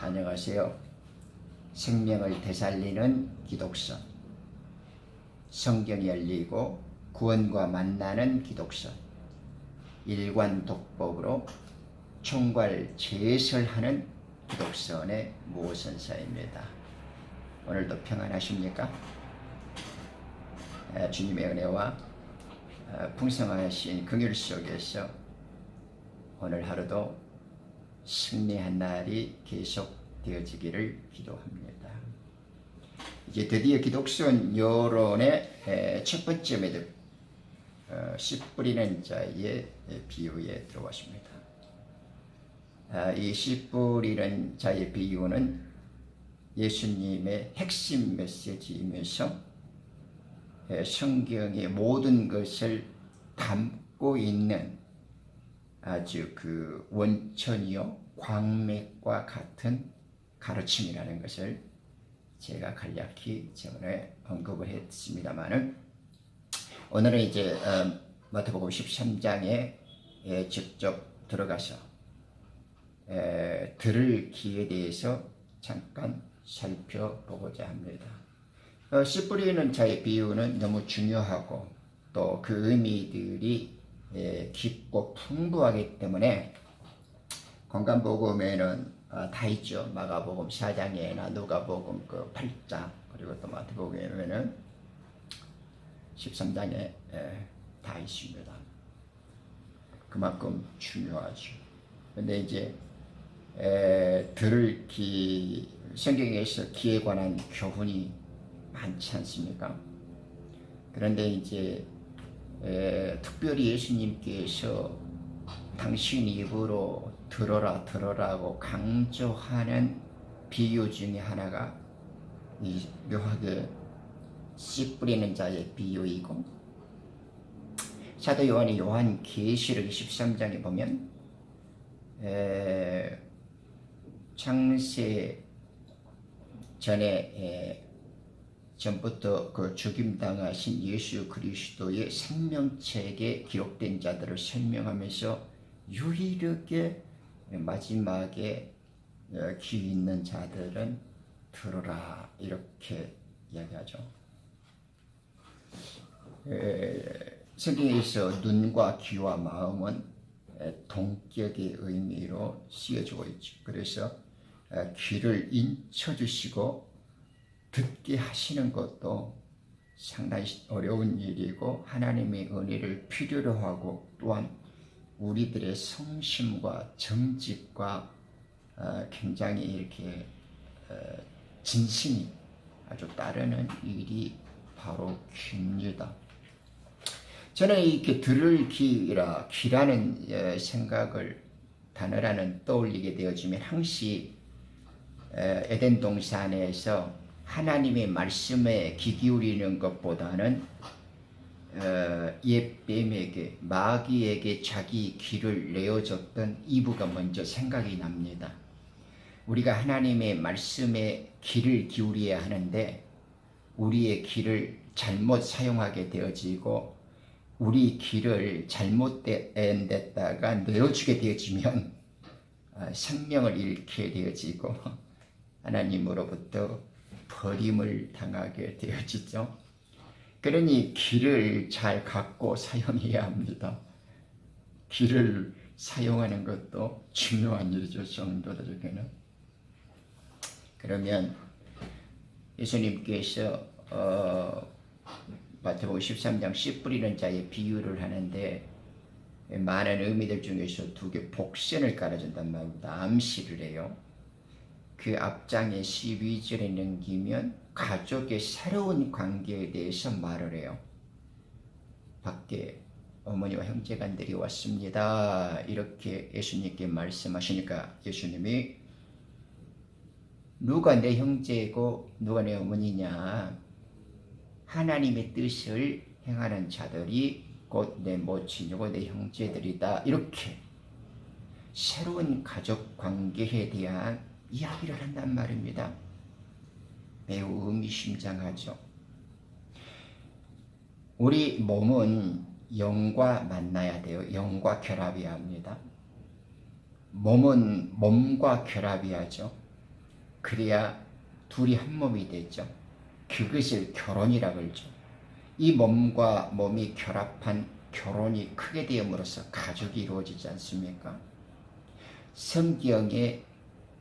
안녕하세요. 생명을 되살리는 기독서, 성경이 열리고 구원과 만나는 기독서, 일관 독법으로 총괄 제설하는 기독서원의 무호선사입니다. 오늘도 평안하십니까? 주님의 은혜와 풍성하신 긍휼 속에서 오늘 하루도 승리한 날이 계속 되어지기를 기도합니다. 이제 드디어 기독선 여론의 첫 번째 매듭, 씨 뿌리는 자의 비유에 들어왔습니다. 이 씨 뿌리는 자의 비유는 예수님의 핵심 메시지이면서 성경의 모든 것을 담고 있는 아주 그 원천이요 광맥과 같은 가르침이라는 것을 제가 간략히 전에 언급을 했습니다만은 오늘은 이제 마태복음 13장에 직접 들어가서 들을 기에 대해서 잠깐 살펴보고자 합니다. 씨 뿌리는 자의 비유는 너무 중요하고 또 그 의미들이 깊고 풍부하기 때문에 건강복음에는 다 있죠. 마가복음 4장에나 누가복음 그 8장 그리고 또 마태복음에는 13장에 다 있습니다. 그만큼 중요하죠. 근데 이제 들을 기, 성경에서 기에 관한 교훈이 많지 않습니까? 그런데 이제 특별히 예수님께서 당신 입으로 들어라고 강조하는 비유 중에 하나가 이 묘하게 씨 뿌리는 자의 비유이고, 사도 요한이 요한계시록 23장에 보면 창세 전에 전부터 그 죽임당하신 예수 그리스도의 생명책에 기록된 자들을 설명하면서 유일하게 마지막에 귀 있는 자들은 들어라 이렇게 이야기하죠. 성경에서 눈과 귀와 마음은 동격의 의미로 쓰여지고 있죠. 그래서 귀를 인쳐주시고 듣게 하시는 것도 상당히 어려운 일이고 하나님의 은혜를 필요로 하고 또한 우리들의 성심과 정직과 굉장히 이렇게 진심이 아주 따르는 일이 바로 귀입니다. 저는 이렇게 들을 귀라는 생각을 단어라는 떠올리게 되어지면 항시 에덴 동산에서 하나님의 말씀에 귀 기울이는 것보다는 옛 뱀에게 마귀에게 자기 귀를 내어줬던 이브가 먼저 생각이 납니다. 우리가 하나님의 말씀에 귀를 기울여야 하는데 우리의 귀를 잘못 사용하게 되어지고 우리 귀를 잘못된 데다가 내어주게 되어지면 생명을 잃게 되어지고 하나님으로부터 버림을 당하게 되어지죠. 그러니 귀를 잘 갖고 사용해야 합니다. 귀를 사용하는 것도 중요한 일이죠. 성도들에게는. 그러면 예수님께서 마태복음 13장 씨 뿌리는 자의 비유를 하는데 많은 의미들 중에서 두 개 복선을 깔아준단 말입니다. 암시를 해요. 그 앞장에 12절에 넘기면 가족의 새로운 관계에 대해서 말을 해요. 밖에 어머니와 형제간들이 왔습니다. 이렇게 예수님께 말씀하시니까 예수님이 누가 내 형제고 누가 내 어머니냐? 하나님의 뜻을 행하는 자들이 곧 내 모친이고 내 형제들이다. 이렇게 새로운 가족 관계에 대한 이야기를 한단 말입니다. 매우 의미심장하죠. 우리 몸은 영과 만나야 돼요. 영과 결합해야 합니다. 몸은 몸과 결합해야죠. 그래야 둘이 한 몸이 되죠. 그것을 결혼이라 그러죠. 이 몸과 몸이 결합한 결혼이 크게 되음으로써 가족이 이루어지지 않습니까? 성경의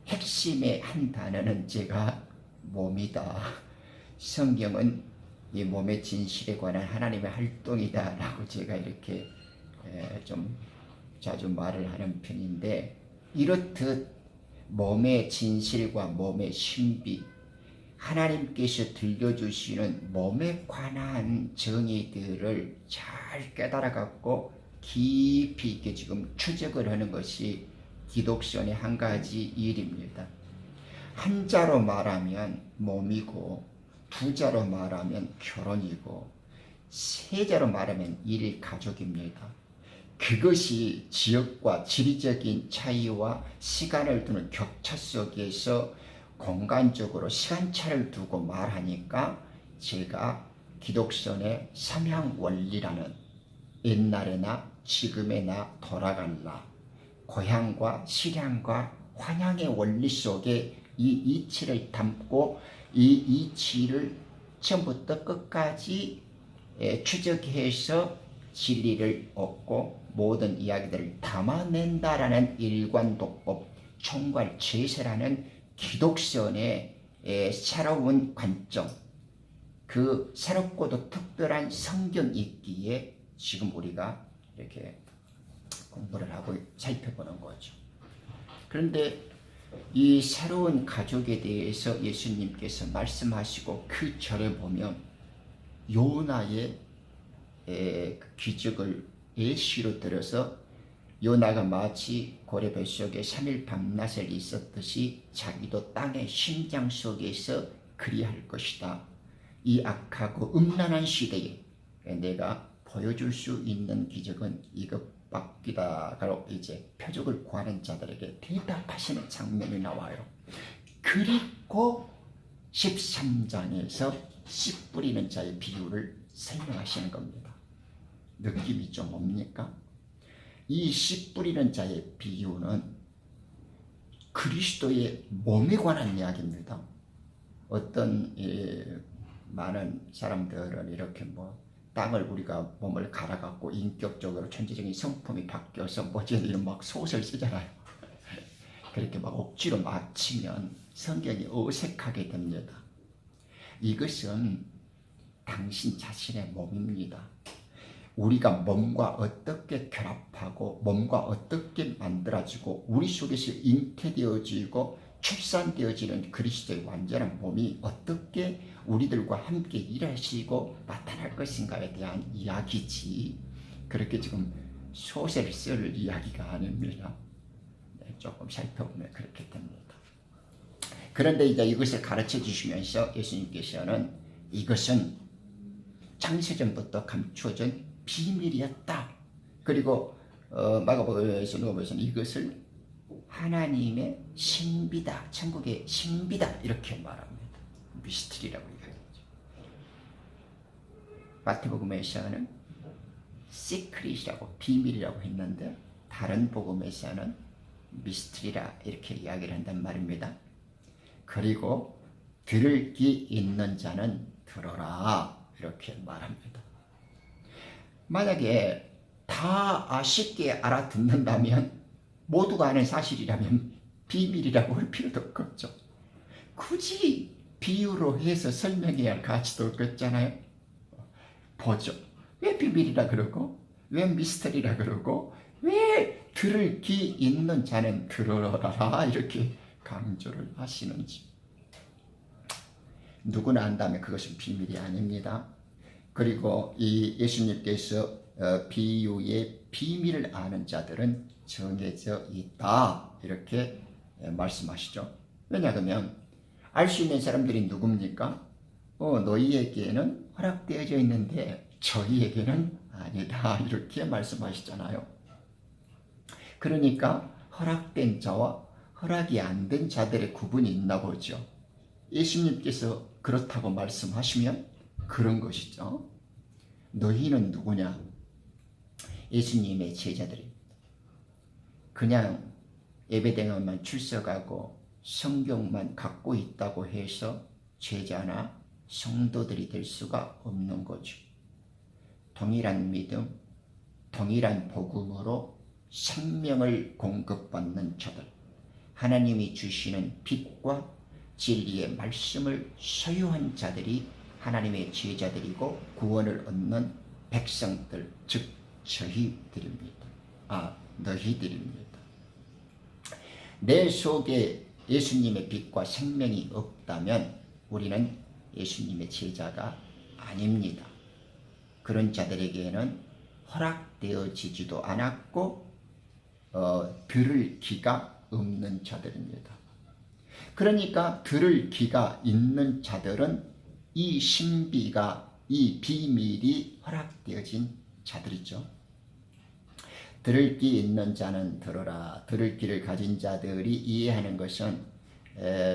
핵심의 한 단어는 제가 몸이다. 성경은 이 몸의 진실에 관한 하나님의 활동이다 라고 제가 이렇게 좀 자주 말을 하는 편인데, 이렇듯 몸의 진실과 몸의 신비, 하나님께서 들려주시는 몸에 관한 정의들을 잘 깨달아 갖고 깊이 있게 지금 추적을 하는 것이 기독선의 한 가지 일입니다. 한자로 말하면 몸이고, 두자로 말하면 결혼이고, 세자로 말하면 일가족입니다. 그것이 지역과 지리적인 차이와 시간을 두는 격차 속에서 공간적으로 시간차를 두고 말하니까 제가 기독선의 삼향원리라는, 옛날에나 지금에나 돌아갈라, 고향과 실향과 환향의 원리 속에 이 이치를 담고 이 이치를 처음부터 끝까지 추적해서 진리를 얻고 모든 이야기들을 담아낸다라는 일관독법 총괄제세라는 기독선의 새로운 관점, 그 새롭고도 특별한 성경 읽기에 지금 우리가 이렇게 공부를 하고 살펴보는 거죠. 그런데 이 새로운 가족에 대해서 예수님께서 말씀하시고 그 절에 보면 요나의 기적을 예시로 들어서 요나가 마치 고래 뱃속에 3일 밤낮을 있었듯이 자기도 땅의 심장 속에서 그리할 것이다. 이 악하고 음란한 시대에 내가 보여줄 수 있는 기적은 이것밖이다라고 이제 표적을 구하는 자들에게 대답하시는 장면이 나와요. 그리고 13장에서 씨 뿌리는 자의 비유를 설명하시는 겁니다. 느낌이 좀 옵니까? 이 씨 뿌리는 자의 비유는 그리스도의 몸에 관한 이야기입니다. 어떤 많은 사람들은 이렇게 땅을 우리가 몸을 갈아갖고 인격적으로 천재적인 성품이 바뀌어서 이런 막 소설 쓰잖아요. 그렇게 막 억지로 맞추면 성경이 어색하게 됩니다. 이것은 당신 자신의 몸입니다. 우리가 몸과 어떻게 결합하고 몸과 어떻게 만들어지고 우리 속에서 잉태되어지고 출산되어지는 그리스도의 완전한 몸이 어떻게 우리들과 함께 일하시고 나타날 것인가에 대한 이야기지, 그렇게 지금 소설을 쓸 이야기가 아닙니다. 조금 살펴보면 그렇게 됩니다. 그런데 이제 이것을 가르쳐 주시면서 예수님께서는 이것은 창세전부터 감추어진 비밀이었다. 그리고 마가복음에서 누가복음에서는 이것을 하나님의 신비다, 천국의 신비다 이렇게 말합니다. 미스터리라고 얘기하죠. 마태복음에서는 시크릿이라고, 비밀이라고 했는데 다른 복음에서는 미스터리라 이렇게 이야기를 한단 말입니다. 그리고 들을 귀 있는 자는 들어라 이렇게 말합니다. 만약에 다 쉽게 알아듣는다면, 모두가 아는 사실이라면 비밀이라고 할 필요도 없겠죠. 굳이 비유로 해서 설명해야 할 가치도 없겠잖아요. 보죠. 왜 비밀이라 그러고, 왜 미스터리라 그러고, 왜 들을 귀 있는 자는 들어라 이렇게 강조를 하시는지. 누구나 안다면 그것은 비밀이 아닙니다. 그리고 이 예수님께서 비유의 비밀을 아는 자들은 정해져 있다 이렇게 말씀하시죠. 왜냐하면 알 수 있는 사람들이 누굽니까? 너희에게는 허락되어져 있는데 저희에게는 아니다 이렇게 말씀하시잖아요. 그러니까 허락된 자와 허락이 안 된 자들의 구분이 있나 보죠. 예수님께서 그렇다고 말씀하시면 그런 것이죠. 너희는 누구냐? 예수님의 제자들입니다. 그냥 예배당에만 출석하고 성경만 갖고 있다고 해서 제자나 성도들이 될 수가 없는 거죠. 동일한 믿음, 동일한 복음으로 생명을 공급받는 자들, 하나님이 주시는 빛과 진리의 말씀을 소유한 자들이 하나님의 제자들이고 구원을 얻는 백성들, 즉 저희들입니다. 너희들입니다. 내 속에 예수님의 빛과 생명이 없다면 우리는 예수님의 제자가 아닙니다. 그런 자들에게는 허락되어지지도 않았고 들을 귀가 없는 자들입니다. 그러니까 들을 귀가 있는 자들은 이 신비가, 이 비밀이 허락되어진 자들이죠. 들을 귀 있는 자는 들어라. 들을 귀를 가진 자들이 이해하는 것은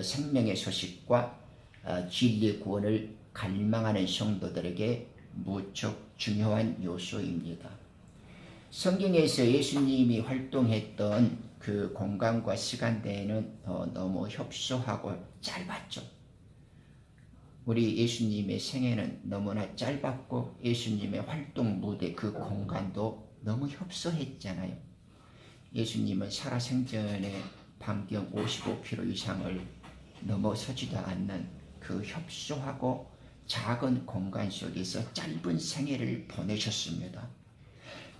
생명의 소식과 진리의 구원을 갈망하는 성도들에게 무척 중요한 요소입니다. 성경에서 예수님이 활동했던 그 공간과 시간대에는 너무 협소하고 짧았죠. 우리 예수님의 생애는 너무나 짧았고 예수님의 활동 무대 그 공간도 너무 협소했잖아요. 예수님은 살아생전에 반경 55km 이상을 넘어서지도 않는 그 협소하고 작은 공간 속에서 짧은 생애를 보내셨습니다.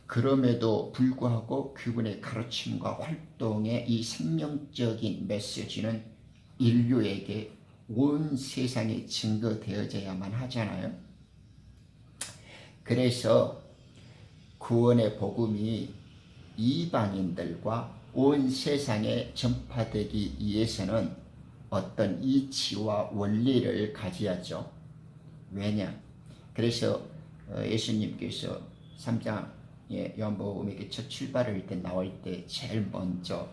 그럼에도 불구하고 그분의 가르침과 활동의 이 생명적인 메시지는 인류에게 온 세상에 증거되어져야만 하잖아요. 그래서 구원의 복음이 이방인들과 온 세상에 전파되기 위해서는 어떤 이치와 원리를 가져야죠. 왜냐? 그래서 예수님께서 3장의 요한복음에 첫 출발을 할 때 나올 때 제일 먼저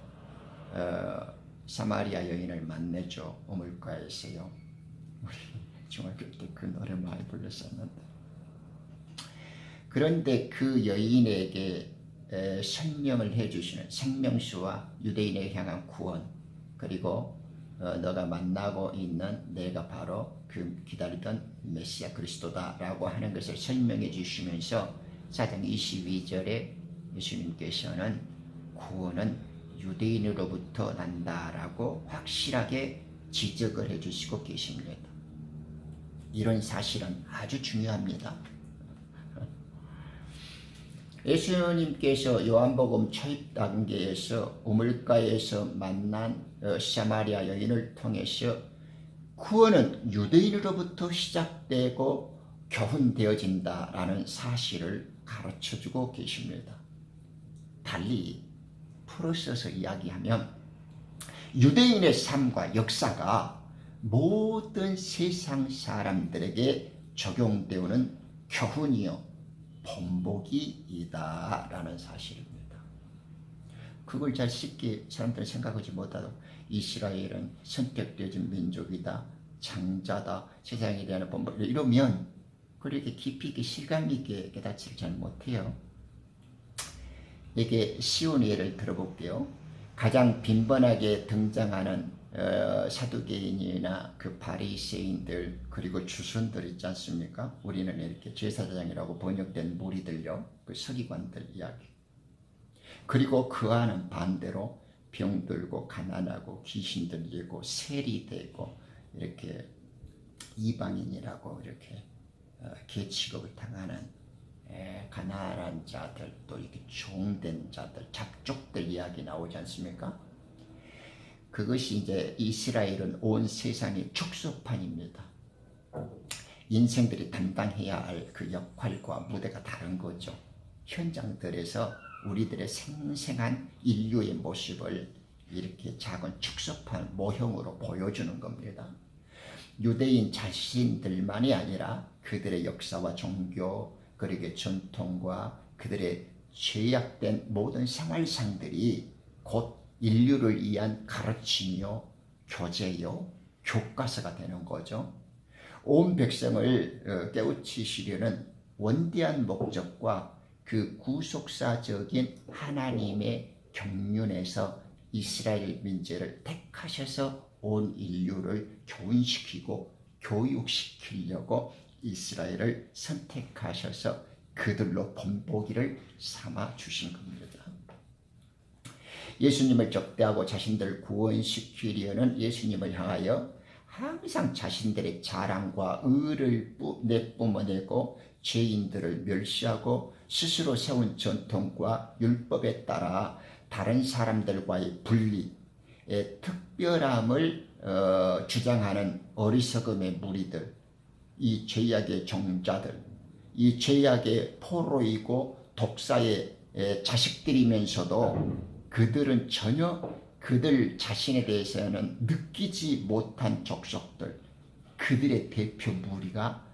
사마리아 여인을 만나죠. 우물가에서요. 우리 중학교 때 그 노래 많이 불렀었는데. 그런데 그 여인에게 설명을 해주시는 생명수와 유대인에 향한 구원, 그리고 너가 만나고 있는 내가 바로 그 기다리던 메시아 그리스도다라고 하는 것을 설명해 주시면서 4장 22절에 예수님께서는 구원은 유대인으로부터 난다라고 확실하게 지적을 해주시고 계십니다. 이런 사실은 아주 중요합니다. 예수님께서 요한복음 초입 단계에서 우물가에서 만난 사마리아 여인을 통해서 구원은 유대인으로부터 시작되고 교훈되어진다라는 사실을 가르쳐주고 계십니다. 달리 풀어서서 이야기하면 유대인의 삶과 역사가 모든 세상 사람들에게 적용되는 교훈이요 본보기이다라는 사실입니다. 그걸 잘 쉽게 사람들은 생각하지 못하고 이스라엘은 선택되어진 민족이다, 장자다, 세상에 대한 본보기 이러면 그렇게 깊이 있게 실감 있게 깨닫지를 잘 못해요. 이게 쉬운 예를 들어볼게요. 가장 빈번하게 등장하는 사두개인이나 그 바리새인들 그리고 주순들 있지 않습니까? 우리는 이렇게 제사장이라고 번역된 무리들요, 그 서기관들 이야기. 그리고 그와는 반대로 병들고 가난하고 귀신 들리고 세리되고 이렇게 이방인이라고 이렇게 계취급을 당하는 가난한 자들, 또 이렇게 종된 자들, 잡족들 이야기 나오지 않습니까? 그것이 이제 이스라엘은 온 세상의 축소판입니다. 인생들이 담당해야 할 그 역할과 무대가 다른 거죠. 현장들에서 우리들의 생생한 인류의 모습을 이렇게 작은 축소판 모형으로 보여주는 겁니다. 유대인 자신들만이 아니라 그들의 역사와 종교, 그리고 전통과 그들의 죄악된 모든 생활상들이 곧 인류를 위한 가르침이요, 교재요, 교과서가 되는 거죠. 온 백성을 깨우치시려는 원대한 목적과 그 구속사적인 하나님의 경륜에서 이스라엘 민족을 택하셔서 온 인류를 교훈시키고 교육시키려고 이스라엘을 선택하셔서 그들로 본보기를 삼아 주신 겁니다. 예수님을 적대하고 자신들을 구원시키려는 예수님을 향하여 항상 자신들의 자랑과 의를 내뿜어내고 죄인들을 멸시하고 스스로 세운 전통과 율법에 따라 다른 사람들과의 분리, 특별함을 주장하는 어리석음의 무리들, 이 죄악의 종자들, 이 죄악의 포로이고 독사의 자식들이면서도 그들은 전혀 그들 자신에 대해서는 느끼지 못한 족속들, 그들의 대표 무리가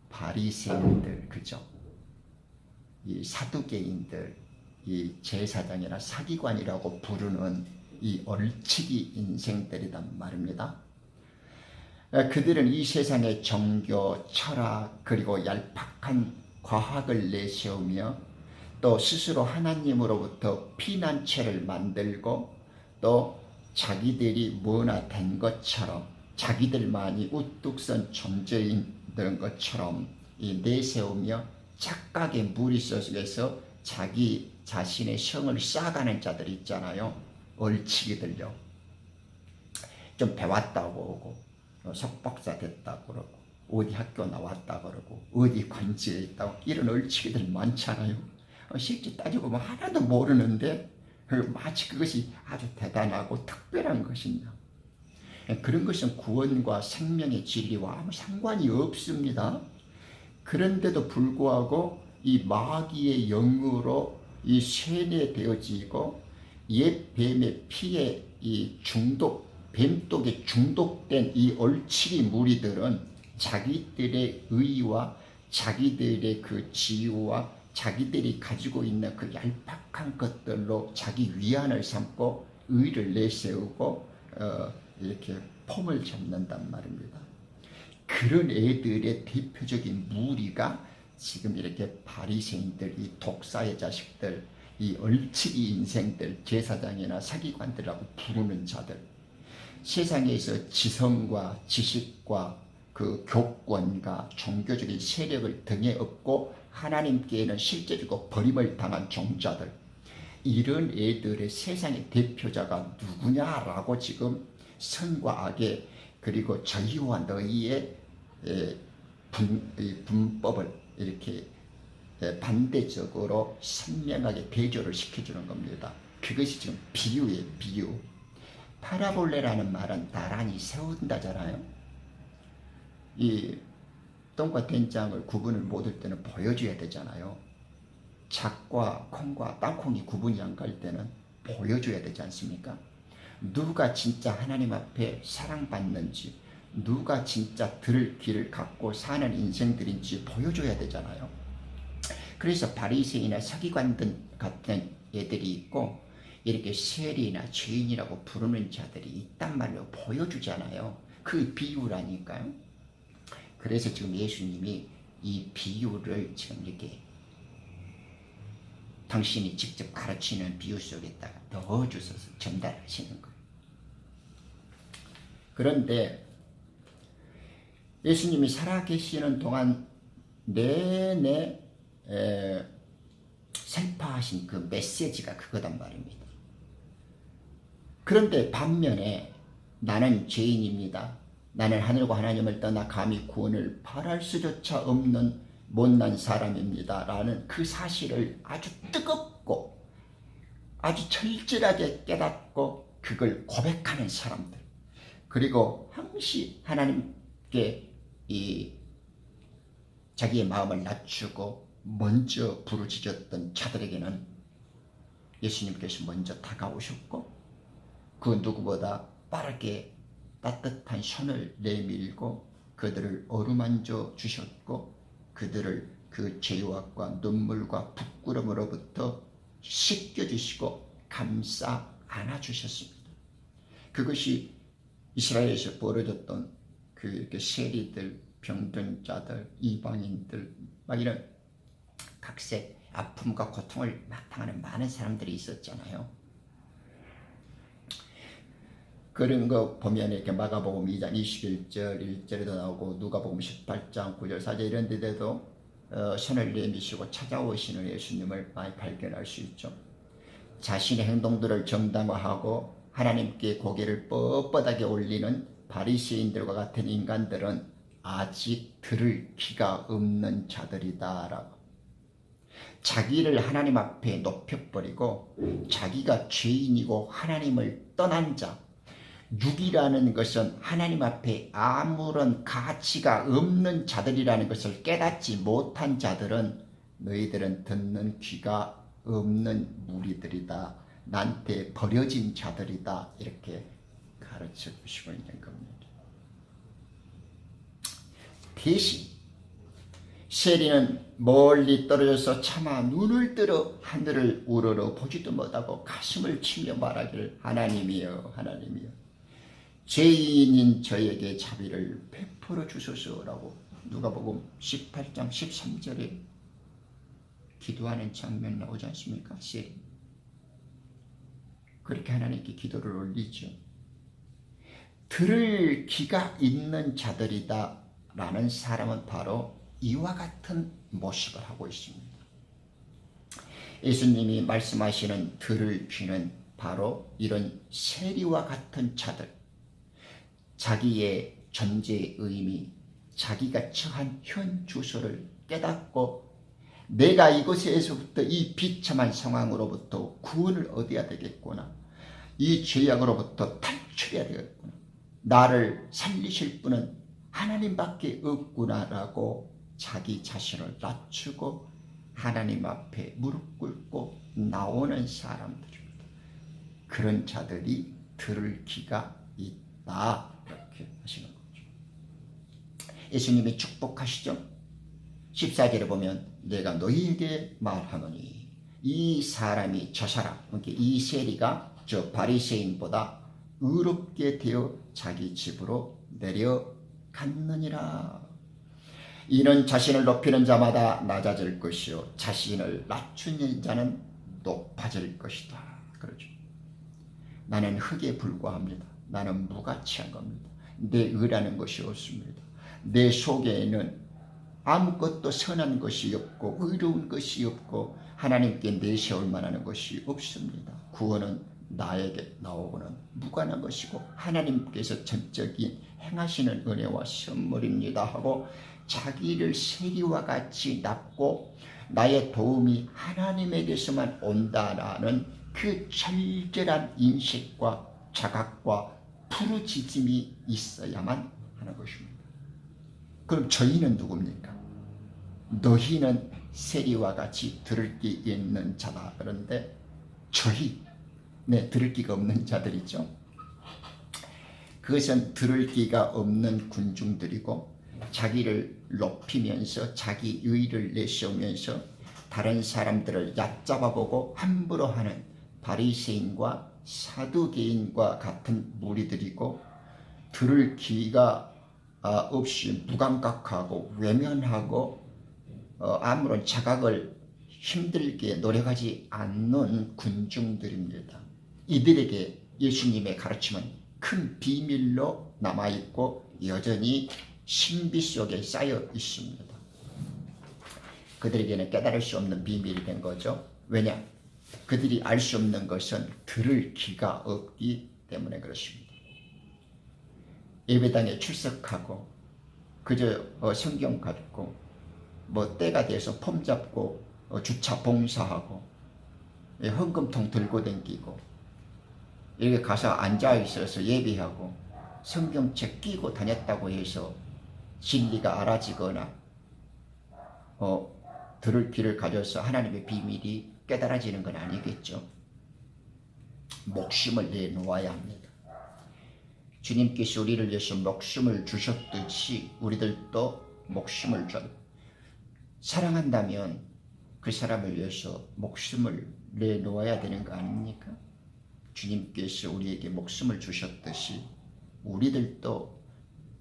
바리새인들, 그죠? 이 사두개인들, 이 제사장이나 사기관이라고 부르는 이 얼치기 인생들이란 말입니다. 그들은 이 세상의 종교, 철학, 그리고 얄팍한 과학을 내세우며 또 스스로 하나님으로부터 피난처를 만들고 또 자기들이 뭐나 된 것처럼 자기들만이 우뚝 선 존재인 것처럼 내세우며 착각의 무리 속에서 자기 자신의 성을 쌓아가는 자들 있잖아요. 얼치기들요. 좀 배웠다고 오고 석박사 됐다고 그러고 어디 학교 나왔다고 그러고 어디 관직에 있다고 이런 얼치기들 많잖아요. 실제 따지고 보면 하나도 모르는데 마치 그것이 아주 대단하고 특별한 것이냐. 그런 것은 구원과 생명의 진리와 아무 상관이 없습니다. 그런데도 불구하고 이 마귀의 영으로 이 세뇌되어지고 옛 뱀의 피에 이 뱀독에 중독된 이 얼치기 무리들은 자기들의 의와 자기들의 그 지유와 자기들이 가지고 있는 그 얄팍한 것들로 자기 위안을 삼고 의를 내세우고 이렇게 폼을 잡는단 말입니다. 그런 애들의 대표적인 무리가 지금 이렇게 바리새인들, 이 독사의 자식들, 이 얼치기 인생들, 제사장이나 사기관들이라고 부르는 자들, 세상에서 지성과 지식과 그 교권과 종교적인 세력을 등에 업고 하나님께는 실제적으로 버림을 당한 종자들, 이런 애들의 세상의 대표자가 누구냐라고 지금 선과 악의 그리고 저희와 너희의 분법을 이렇게 반대적으로 선명하게 대조를 시켜주는 겁니다. 그것이 지금 비유예요, 비유. 파라볼레라는 말은 나란히 세운다잖아요. 이 똥과 된장을 구분을 못할 때는 보여줘야 되잖아요. 작과 콩과 땅콩이 구분이 안 갈 때는 보여줘야 되지 않습니까? 누가 진짜 하나님 앞에 사랑받는지, 누가 진짜 들을 길을 갖고 사는 인생들인지 보여줘야 되잖아요. 그래서 바리새인이나 서기관들 같은 애들이 있고 이렇게 세리나 죄인이라고 부르는 자들이 있단 말로 보여주잖아요. 그 비유라니까요. 그래서 지금 예수님이 이 비유를 지금 이렇게 당신이 직접 가르치는 비유 속에다가 넣어주셔서 전달하시는 거예요. 그런데 예수님이 살아계시는 동안 내내 설파하신 그 메시지가 그거단 말입니다. 그런데 반면에 나는 죄인입니다. 나는 하늘과 하나님을 떠나 감히 구원을 바랄 수조차 없는 못난 사람입니다. 라는 그 사실을 아주 뜨겁고 아주 철저하게 깨닫고 그걸 고백하는 사람들, 그리고 항시 하나님께 자기의 마음을 낮추고 먼저 부르짖었던 자들에게는 예수님께서 먼저 다가오셨고 그 누구보다 빠르게 따뜻한 손을 내밀고 그들을 어루만져 주셨고 그들을 그 죄악과 눈물과 부끄러움으로부터 씻겨주시고 감싸 안아주셨습니다. 그것이 이스라엘에서 벌어졌던 그 이렇게 세리들, 병든 자들, 이방인들 막 이런 각색 아픔과 고통을 막 당하는 많은 사람들이 있었잖아요. 그런 거 보면 이렇게 마가복음 2장 21절 1절에도 나오고 누가복음 18장 9절 4절 이런 데도 손을 내미시고 찾아오시는 예수님을 많이 발견할 수 있죠. 자신의 행동들을 정당화하고 하나님께 고개를 뻣뻣하게 올리는 바리새인들과 같은 인간들은 아직 들을 기가 없는 자들이다라고. 자기를 하나님 앞에 높여버리고 자기가 죄인이고 하나님을 떠난 자, 육이라는 것은 하나님 앞에 아무런 가치가 없는 자들이라는 것을 깨닫지 못한 자들은 너희들은 듣는 귀가 없는 무리들이다. 나한테 버려진 자들이다. 이렇게 가르쳐 주시고 있는 겁니다. 대신 세리는 멀리 떨어져서 차마 눈을 들어 하늘을 우러러 보지도 못하고 가슴을 치며 말하기를 하나님이여 하나님이여 죄인인 저에게 자비를 베풀어 주소서라고 누가복음 18장 13절에 기도하는 장면 나오지 않습니까? 세리 그렇게 하나님께 기도를 올리죠. 들을 귀가 있는 자들이다 라는 사람은 바로 이와 같은 모습을 하고 있습니다. 예수님이 말씀하시는 들을 귀는 바로 이런 세리와 같은 자들, 자기의 존재의 의미, 자기가 처한 현 주소를 깨닫고 내가 이곳에서부터 이 비참한 상황으로부터 구원을 얻어야 되겠구나. 이 죄악으로부터 탈출해야 되겠구나. 나를 살리실 분은 하나님밖에 없구나라고 자기 자신을 낮추고 하나님 앞에 무릎 꿇고 나오는 사람들입니다. 그런 자들이 들을 귀가 있다. 이렇게 하시는 거죠. 예수님이 축복하시죠. 14절에 보면 내가 너희에게 말하노니 이 사람이 저 사람, 그러니까 이 세리가 저 바리새인보다 의롭게 되어 자기 집으로 내려갔느니라. 이는 자신을 높이는 자마다 낮아질 것이요 자신을 낮추는 자는 높아질 것이다. 그러죠. 나는 흙에 불과합니다. 나는 무가치한 겁니다. 내 의라는 것이 없습니다. 내 속에는 아무것도 선한 것이 없고 의로운 것이 없고 하나님께 내세울 만한 것이 없습니다. 구원은 나에게 나오고는 무관한 것이고 하나님께서 전적인 행하시는 은혜와 선물입니다 하고 자기를 세리와 같이 납고 나의 도움이 하나님에게서만 온다라는 그 절절한 인식과 자각과 부르짖음이 있어야만 하는 것입니다. 그럼 저희는 누굽니까? 너희는 세리와 같이 들을 귀 있는 자다. 그런데 저희, 들을 귀가 없는 자들이죠. 그것은 들을 귀가 없는 군중들이고 자기를 높이면서 자기 의를 내세우면서 다른 사람들을 얕잡아보고 함부로 하는 바리새인과 사두개인과 같은 무리들이고 들을 귀가 없이 무감각하고 외면하고 아무런 자각을 힘들게 노력하지 않는 군중들입니다. 이들에게 예수님의 가르침은 큰 비밀로 남아있고 여전히 신비 속에 쌓여 있습니다. 그들에게는 깨달을 수 없는 비밀이 된 거죠. 왜냐? 그들이 알 수 없는 것은 들을 귀가 없기 때문에 그렇습니다. 예배당에 출석하고 그저 성경 갖고 때가 돼서 폼 잡고 주차 봉사하고 헌금통 들고 다니고 여기 가서 앉아 있어서 예배하고 성경책 끼고 다녔다고 해서 진리가 알아지거나 들을 귀를 가져서 하나님의 비밀이 깨달아지는 건 아니겠죠. 목숨을 내놓아야 합니다. 주님께서 우리를 위해서 목숨을 주셨듯이 우리들도 목숨을 줘. 사랑한다면 그 사람을 위해서 목숨을 내놓아야 되는 거 아닙니까? 주님께서 우리에게 목숨을 주셨듯이 우리들도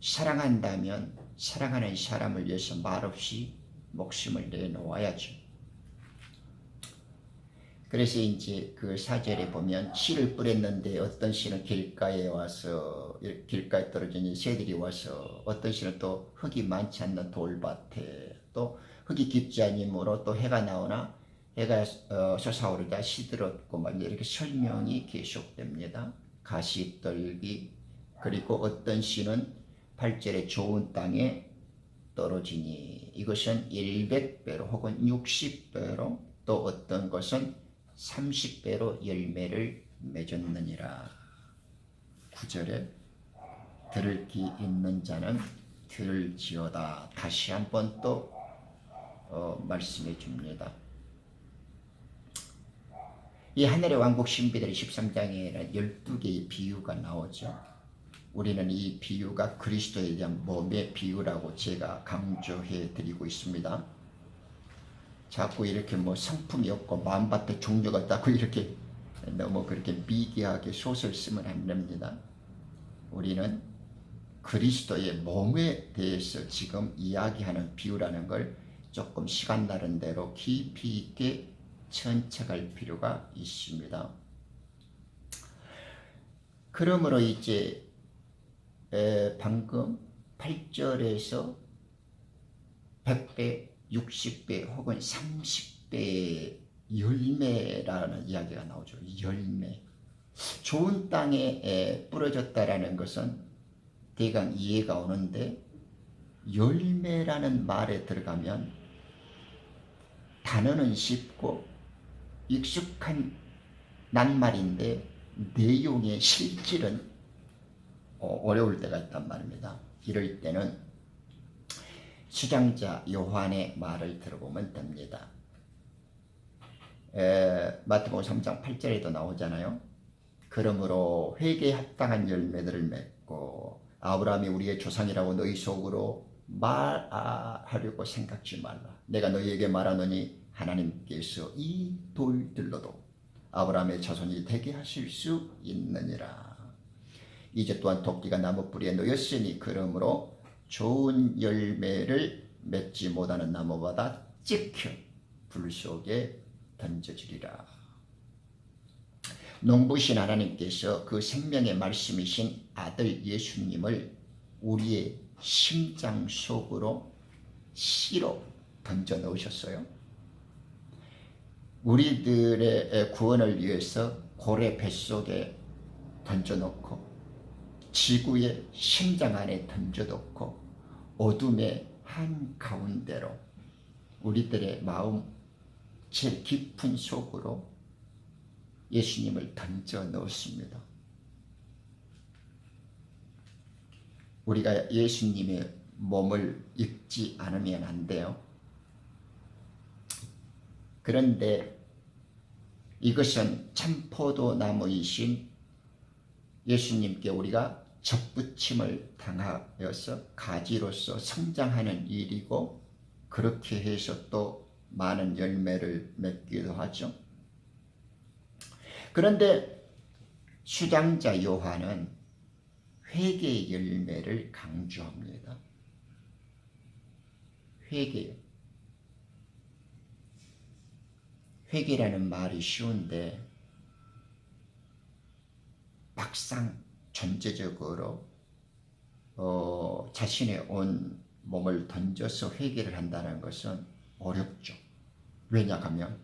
사랑한다면 사랑하는 사람을 위해서 말없이 목숨을 내놓아야죠. 그래서 이제 그 사절에 보면 씨를 뿌렸는데 어떤 씨는 길가에 와서 길가에 떨어진 새들이 와서 어떤 씨는 또 흙이 많지 않는 돌밭에 또 흙이 깊지 않으므로 또 해가 나오나 해가 솟아오르다 시들었고 막 이렇게 설명이 계속됩니다. 가시떨기 그리고 어떤 씨는 8절에 좋은 땅에 떨어지니 이것은 100배로 혹은 60배로 또 어떤 것은 30배로 열매를 맺었느니라. 9절에 들을 귀 있는 자는 들을지어다. 다시 한번 또 말씀해 줍니다. 이 하늘의 왕국 신비들의 13장에는 12개의 비유가 나오죠. 우리는 이 비유가 그리스도에 대한 몸의 비유라고 제가 강조해 드리고 있습니다. 자꾸 이렇게 뭐 성품이 없고 마음밭에 종류가 없다고 이렇게 너무 그렇게 미개하게 소설 쓰면 안 됩니다. 우리는 그리스도의 몸에 대해서 지금 이야기하는 비유라는 걸 조금 시간 나는 대로 깊이 있게 천착할 필요가 있습니다. 그러므로 이제 방금 8절에서 100배, 60배 혹은 30배의 열매라는 이야기가 나오죠. 열매. 좋은 땅에 뿌려졌다라는 것은 대강 이해가 오는데 열매라는 말에 들어가면 단어는 쉽고 익숙한 낱말인데 내용의 실질은 어려울 때가 있단 말입니다. 이럴 때는 수장자 요한의 말을 들어보면 됩니다. 마태복음 3장 8절에도 나오잖아요. 그러므로 회개에 합당한 열매들을 맺고 아브라함이 우리의 조상이라고 너희 속으로 말하려고 생각지 말라. 내가 너희에게 말하노니 하나님께서 이 돌들로도 아브라함의 자손이 되게 하실 수 있느니라. 이제 또한 토끼가 나무 뿌리에 놓였으니 그러므로 좋은 열매를 맺지 못하는 나무마다 찍혀 불 속에 던져지리라. 농부신 하나님께서 그 생명의 말씀이신 아들 예수님을 우리의 심장 속으로 씨로 던져 넣으셨어요. 우리들의 구원을 위해서 고래 뱃속에 던져 놓고 지구의 심장 안에 던져 놓고 어둠의 한가운데로 우리들의 마음 제일 깊은 속으로 예수님을 던져 넣었습니다. 우리가 예수님의 몸을 입지 않으면 안 돼요. 그런데 이것은 참포도나무이신 예수님께 우리가 접붙임을 당하여서 가지로서 성장하는 일이고 그렇게 해서 또 많은 열매를 맺기도 하죠. 그런데 수장자 요한은 회개의 열매를 강조합니다. 회개라는 말이 쉬운데 막상 전체적으로 자신의 온 몸을 던져서 회개를 한다는 것은 어렵죠. 왜냐하면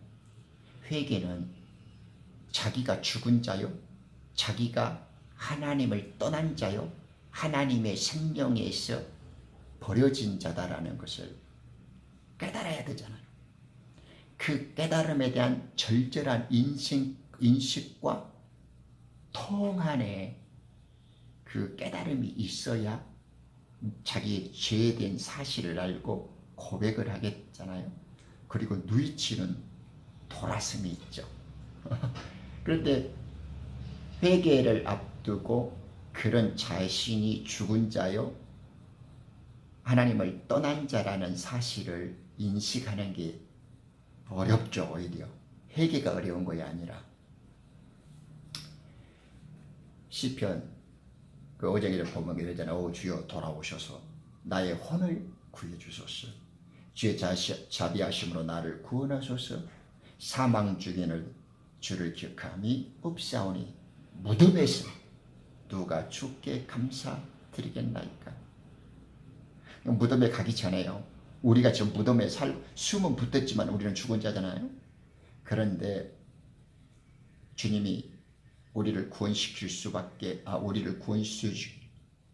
회개는 자기가 죽은 자요, 자기가 하나님을 떠난 자요, 하나님의 생명에서 버려진 자다라는 것을 깨달아야 되잖아요. 그 깨달음에 대한 절절한 인식과 통한의 그 깨달음이 있어야 자기의 죄된 사실을 알고 고백을 하겠잖아요. 그리고 누이치는 돌아섬이 있죠. 그런데 회개를 앞두고 그런 자신이 죽은 자요, 하나님을 떠난 자라는 사실을 인식하는 게 어렵죠. 오히려 회개가 어려운 것이 아니라. 시편 그 어제기를 보면 이러잖아요. 오 주여 돌아오셔서 나의 혼을 구해주소서. 주의 자비하심으로 나를 구원하소서. 사망 주변을 주를 기억함이 없사오니 무덤에서 누가 주께 감사드리겠나이까. 무덤에 가기 전에요. 우리가 지금 무덤에 숨은 붙었지만 우리는 죽은 자잖아요. 그런데 주님이 우리를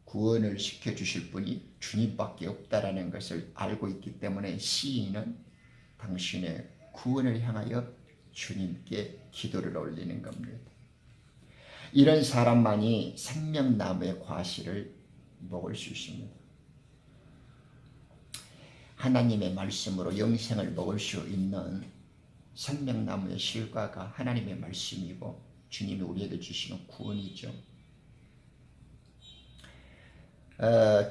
구원을 시켜주실 분이 주님밖에 없다라는 것을 알고 있기 때문에 시인은 당신의 구원을 향하여 주님께 기도를 올리는 겁니다. 이런 사람만이 생명나무의 과실을 먹을 수 있습니다. 하나님의 말씀으로 영생을 먹을 수 있는 생명나무의 실과가 하나님의 말씀이고 주님이 우리에게 주시는 구원이죠.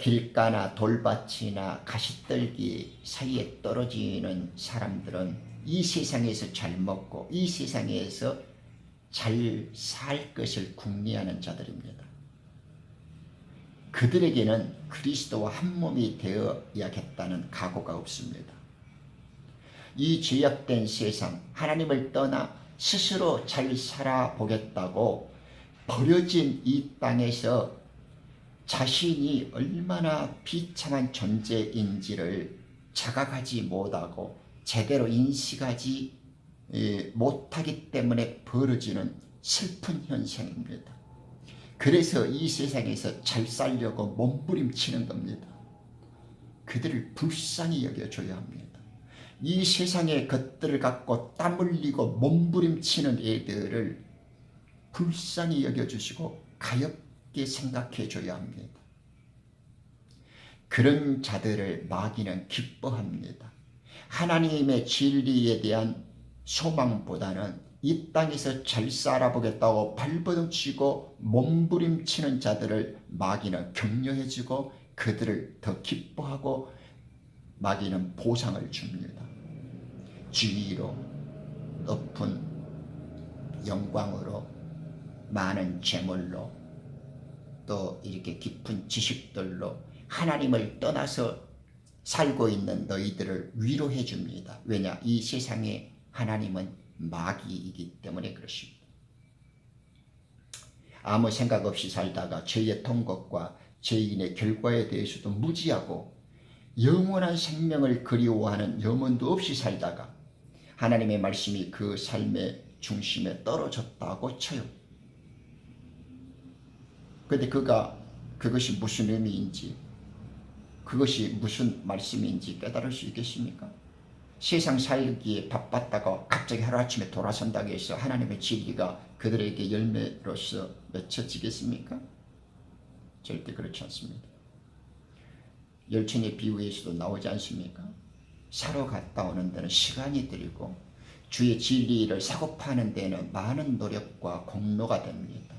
길가나 돌밭이나 가시떨기 사이에 떨어지는 사람들은 이 세상에서 잘 먹고 이 세상에서 잘 살 것을 궁리하는 자들입니다. 그들에게는 그리스도와 한 몸이 되어야겠다는 각오가 없습니다. 이 죄악된 세상, 하나님을 떠나 스스로 잘 살아보겠다고 버려진 이 땅에서 자신이 얼마나 비참한 존재인지를 자각하지 못하고 제대로 인식하지 못하기 때문에 벌어지는 슬픈 현상입니다. 그래서 이 세상에서 잘 살려고 몸부림치는 겁니다. 그들을 불쌍히 여겨줘야 합니다. 이 세상의 것들을 갖고 땀 흘리고 몸부림치는 애들을 불쌍히 여겨주시고 가엽게 생각해 줘야 합니다. 그런 자들을 마귀는 기뻐합니다. 하나님의 진리에 대한 소망보다는 이 땅에서 잘 살아보겠다고 발버둥 치고 몸부림치는 자들을 마귀는 격려해주고 그들을 더 기뻐하고 마귀는 보상을 줍니다. 지위로, 높은 영광으로, 많은 재물로, 또 이렇게 깊은 지식들로 하나님을 떠나서 살고 있는 너희들을 위로해 줍니다. 왜냐? 이 세상에 하나님은 마귀이기 때문에 그렇습니다. 아무 생각 없이 살다가 죄의 통곡과 죄인의 결과에 대해서도 무지하고 영원한 생명을 그리워하는 염원도 없이 살다가 하나님의 말씀이 그 삶의 중심에 떨어졌다고 쳐요. 그런데 그것이 무슨 의미인지, 그것이 무슨 말씀인지 깨달을 수 있겠습니까? 세상 살기에 바빴다가 갑자기 하루아침에 돌아선다고 해서 하나님의 진리가 그들에게 열매로서 맺혀지겠습니까? 절대 그렇지 않습니다. 열천의 비유에서도 나오지 않습니까? 사러 갔다 오는 데는 시간이 들고 주의 진리를 사고 파는 데는 많은 노력과 공로가 됩니다.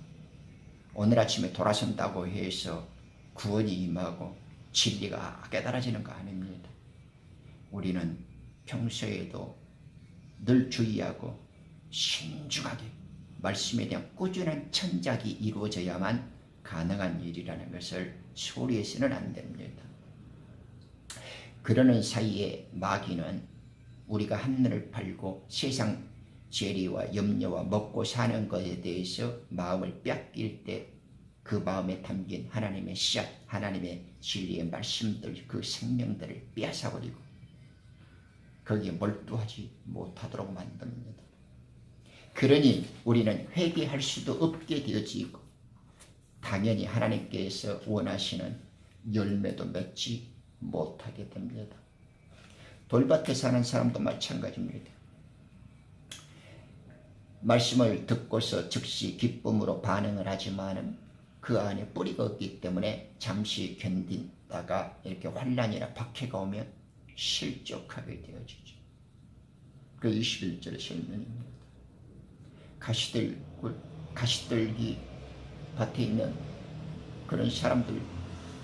오늘 아침에 돌아선다고 해서 구원이 임하고 진리가 깨달아지는 거 아닙니다. 우리는 평소에도 늘 주의하고 신중하게 말씀에 대한 꾸준한 천작이 이루어져야만 가능한 일이라는 것을 소리해서는 안 됩니다. 그러는 사이에 마귀는 우리가 한눈을 팔고 세상 재리와 염려와 먹고 사는 것에 대해서 마음을 뺏길 때 그 마음에 담긴 하나님의 씨앗, 하나님의 진리의 말씀들, 그 생명들을 빼앗아버리고 거기에 몰두하지 못하도록 만듭니다. 그러니 우리는 회개할 수도 없게 되어지고 당연히 하나님께서 원하시는 열매도 맺지 못하게 됩니다. 돌밭에 사는 사람도 마찬가지입니다. 말씀을 듣고서 즉시 기쁨으로 반응을 하지만은 그 안에 뿌리가 없기 때문에 잠시 견딘다가 이렇게 환난이나 박해가 오면 실족하게 되어지죠. 그 21절의 설명입니다. 가시떨기 밭에 있는 그런 사람들,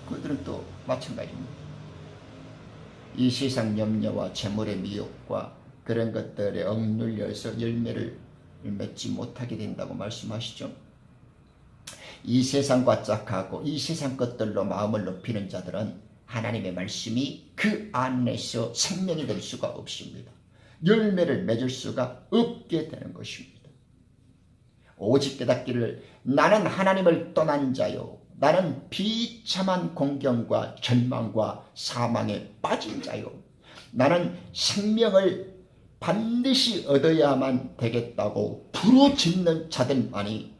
그들은 또 마찬가지입니다. 이 세상 염려와 재물의 미혹과 그런 것들에 억눌려서 열매를 맺지 못하게 된다고 말씀하시죠. 이 세상과 짝하고 이 세상 것들로 마음을 높이는 자들은 하나님의 말씀이 그 안에서 생명이 될 수가 없습니다. 열매를 맺을 수가 없게 되는 것입니다. 오직 깨닫기를 나는 하나님을 떠난 자요 나는 비참한 공경과 절망과 사망에 빠진 자요 나는 생명을 반드시 얻어야만 되겠다고 부르짖는 자들만이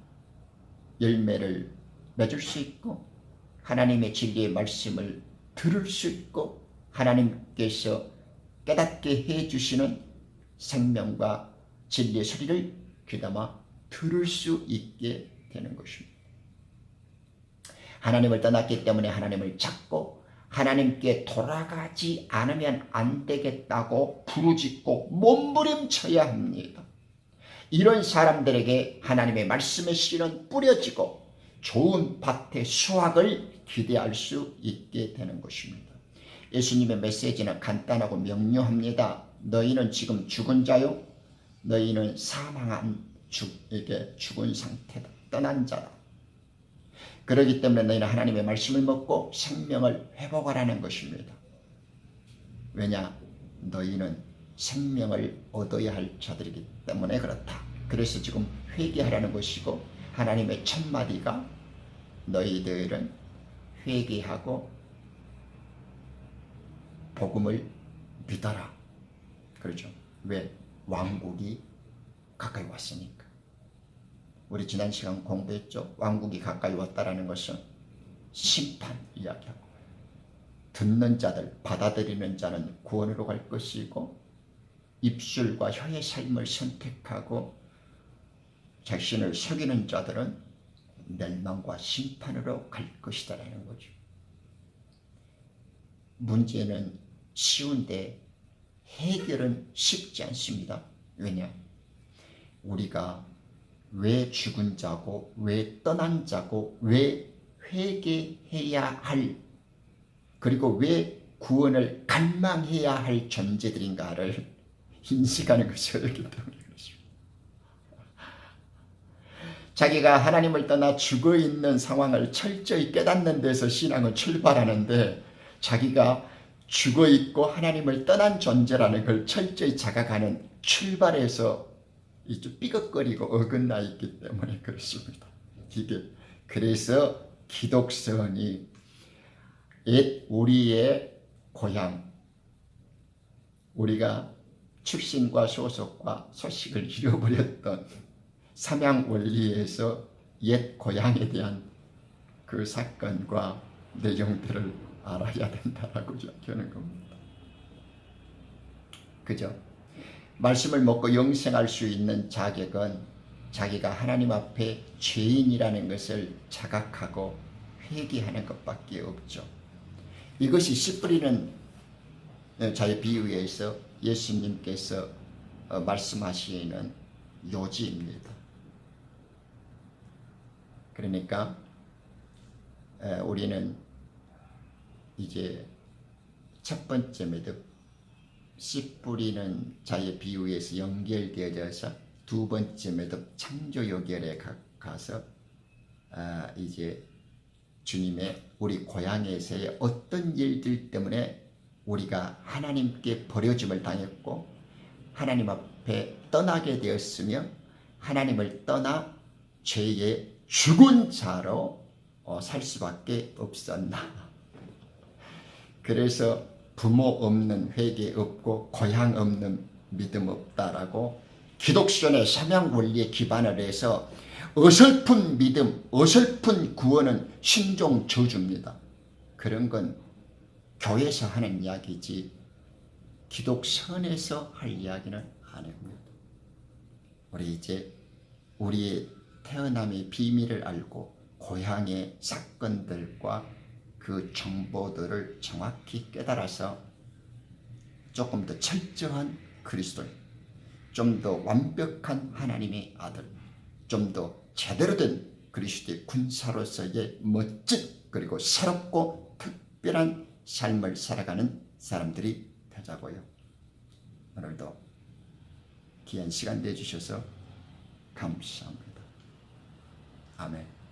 열매를 맺을 수 있고 하나님의 진리의 말씀을 들을 수 있고 하나님께서 깨닫게 해주시는 생명과 진리의 소리를 귀담아 들을 수 있게 되는 것입니다. 하나님을 떠났기 때문에 하나님을 찾고 하나님께 돌아가지 않으면 안 되겠다고 부르짖고 몸부림쳐야 합니다. 이런 사람들에게 하나님의 말씀의 씨는 뿌려지고 좋은 밭의 수확을 기대할 수 있게 되는 것입니다. 예수님의 메시지는 간단하고 명료합니다. 너희는 지금 죽은 자요 너희는 사망한 죽은 상태다. 떠난 자다. 그렇기 때문에 너희는 하나님의 말씀을 먹고 생명을 회복하라는 것입니다. 왜냐? 너희는 생명을 얻어야 할 자들이기 때문에 그렇다. 그래서 지금 회개하라는 것이고 하나님의 첫 마디가 너희들은 회개하고 복음을 믿어라. 그렇죠. 왜? 왕국이 가까이 왔으니까. 우리 지난 시간 공부했죠. 왕국이 가까이 왔다라는 것은 심판 이야기하고 듣는 자들, 받아들이는 자는 구원으로 갈 것이고 입술과 혀의 삶을 선택하고 자신을 속이는 자들은 멸망과 심판으로 갈 것이다라는 거죠. 문제는 쉬운데 해결은 쉽지 않습니다. 왜냐? 우리가 왜 죽은 자고 왜 떠난 자고 왜 회개해야 할 그리고 왜 구원을 갈망해야 할 존재들인가를 인식하는 것이 어렵기 때문에 그렇습니다. 자기가 하나님을 떠나 죽어있는 상황을 철저히 깨닫는 데서 신앙은 출발하는데 자기가 죽어있고 하나님을 떠난 존재라는 걸 철저히 자각하는 출발에서 좀 삐걱거리고 어긋나 있기 때문에 그렇습니다. 이게 그래서 기독선이 옛 우리의 고향, 우리가 출신과 소속과 소식을 잃어버렸던 삼양 원리에서 옛 고향에 대한 그 사건과 내용들을 알아야 된다라고 이야기하는 겁니다. 그죠? 말씀을 먹고 영생할 수 있는 자격은 자기가 하나님 앞에 죄인이라는 것을 자각하고 회개하는 것밖에 없죠. 이것이 씨 뿌리는 자의 비유에서 예수님께서 말씀하시는 요지입니다. 그러니까 우리는 이제 첫 번째 매듭 씨 뿌리는 자의 비유에서 연결되어져서 두 번째 매듭 창조 요결에 가서 이제 주님의 우리 고향에서의 어떤 일들 때문에 우리가 하나님께 버려짐을 당했고 하나님 앞에 떠나게 되었으며 하나님을 떠나 죄의 죽은 자로 살 수밖에 없었나. 그래서 부모 없는 회개 없고 고향 없는 믿음 없다라고 기독선의 삼양 원리에 기반을 해서 어설픈 믿음, 어설픈 구원은 신종 저주입니다. 그런 건 교회에서 하는 이야기지 기독선에서 할 이야기는 아닙니다. 우리 이제 우리의 태어남의 비밀을 알고 고향의 사건들과 그 정보들을 정확히 깨달아서 조금 더 철저한 그리스도인, 좀 더 완벽한 하나님의 아들, 좀 더 제대로 된 그리스도의 군사로서의 멋진 그리고 새롭고 특별한 삶을 살아가는 사람들이 되자고요. 오늘도 귀한 시간 내주셔서 감사합니다. 아멘.